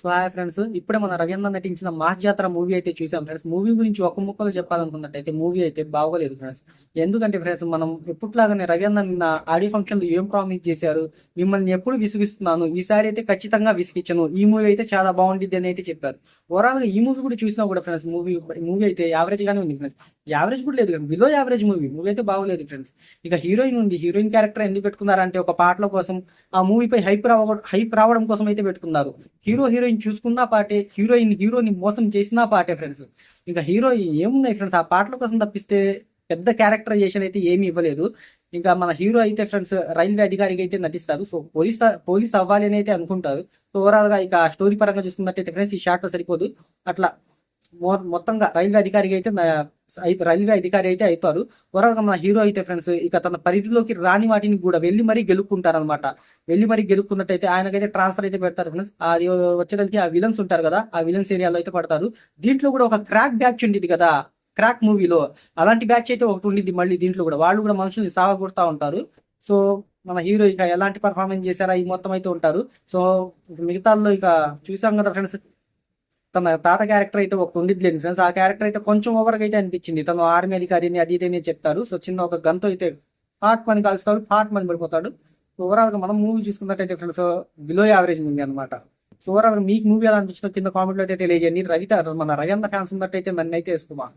So hi friends, ఇప్పుడే మన రవీంద్ర నటించిన మాస్ జాతర మూవీ అయితే చూసాం ఫ్రెండ్స్. మూవీ గురించి ఒక ముక్కలో చెప్పాలనుకున్నట్టయితే మూవీ అయితే బాగోలేదు ఫ్రెండ్స్. ఎందుకంటే ఫ్రెండ్స్, మనం ఎప్పటిలాగానే రవీంద్ర నిన్న ఆడియో ఫంక్షన్ లో ఏం ప్రామిస్ చేశారు, మిమ్మల్ని ఎప్పుడు విసిగిస్తున్నాను, ఈసారి అయితే ఖచ్చితంగా విసిగించను, ఈ మూవీ అయితే చాలా బాగుంటుంది అని అయితే చెప్పారు. ఓవరాల్ గా ఈ మూవీ కూడా చూసినా కూడా ఫ్రెండ్స్, మూవీ అయితే యావరేజ్ గానే ఉంది ఫ్రెండ్స్. యావరేజ్ కూడా లేదు, బిలో యావరేజ్ మూవీ అయితే బాగోలేదు ఫ్రెండ్స్. ఇక హీరోయిన్ ఉంది, హీరోయిన్ క్యారెక్టర్ ఎందుకు పెట్టుకున్నారంటే ఒక పాటల కోసం, ఆ మూవీపై హైప్ రావడం కోసం అయితే పెట్టుకున్నారు. హీరోయిన్ చూసుకున్నా పాటే, హీరోని మోసం చేసినా పాటే ఫ్రెండ్స్. ఇంకా హీరో ఏమున్నాయి ఫ్రెండ్స్, ఆ పాటల కోసం తప్పిస్తే పెద్ద క్యారెక్టరైజేషన్ అయితే ఏమి ఇవ్వలేదు. ఇంకా మన హీరో అయితే ఫ్రెండ్స్ రైల్వే అధికారిగా అయితే నటిస్తారు. సో పోలీస్ అవ్వాలి అని అయితే అనుకుంటారు. సో ఓవరాల్ గా ఇక స్టోరీ పరంగా చూసుకున్నట్టయితే ఫ్రెండ్స్, ఈ షార్ట్ లో సరిపోదు. అట్లా మొత్తంగా రైల్వే అధికారి అయితే అవుతారు. ఓవరాల్ గా మన హీరో అయితే ఫ్రెండ్స్, ఇక తన పరిధిలోకి రాని వాటిని కూడా వెళ్ళి మరీ గెలుపుకుంటారనమాట. వెళ్ళి మరీ గెలుపుకున్నట్టయితే ఆయనకైతే ట్రాన్స్ఫర్ అయితే పెడతారు ఫ్రెండ్స్. అది వచ్చేదానికి ఆ విలన్స్ ఉంటారు కదా, ఆ విలన్స్ ఏరియాలో అయితే పడతారు. దీంట్లో కూడా ఒక క్రాక్ బ్యాచ్ ఉండేది కదా, క్రాక్ మూవీలో అలాంటి బ్యాచ్ అయితే ఒకటి ఉండిద్ది. మళ్ళీ దీంట్లో కూడా వాళ్ళు కూడా మనుషుల్ని సావగొడతా ఉంటారు. సో మన హీరో ఇక ఎలాంటి పర్ఫార్మెన్స్ చేశారా ఈ మొత్తం అయితే ఉంటారు. సో మిగతాల్లో ఇక చూసాం కదా ఫ్రెండ్స్, తన తాత క్యారెక్టర్ అయితే ఒక ఉండిద్ది ఫ్రెండ్స్. ఆ క్యారెక్టర్ అయితే కొంచెం ఓవర్గా అయితే అనిపించింది. తను ఆర్మీ అధికారిని అది ఇదే చెప్తారు. సో చిన్న ఒక గంతో అయితే పార్ట్ మని కాల్చుతాడు, పార్ట్ మని పడిపోతాడు. సో ఓవరాల్ గా మనం మూవీ చూసుకున్నట్టయితే ఫ్రెండ్స్, బిలో యావరేజ్ మూవీ అనమాట. సో ఓవరాల్ గా మీకు మూవీ ఎలా అనిపించిందో కింద కామెంట్లో అయితే తెలియజేయండి. మన రవీంద్ర ఫ్యాన్స్ ఉన్నట్టయితే నన్ను అయితే వేసుకోమా.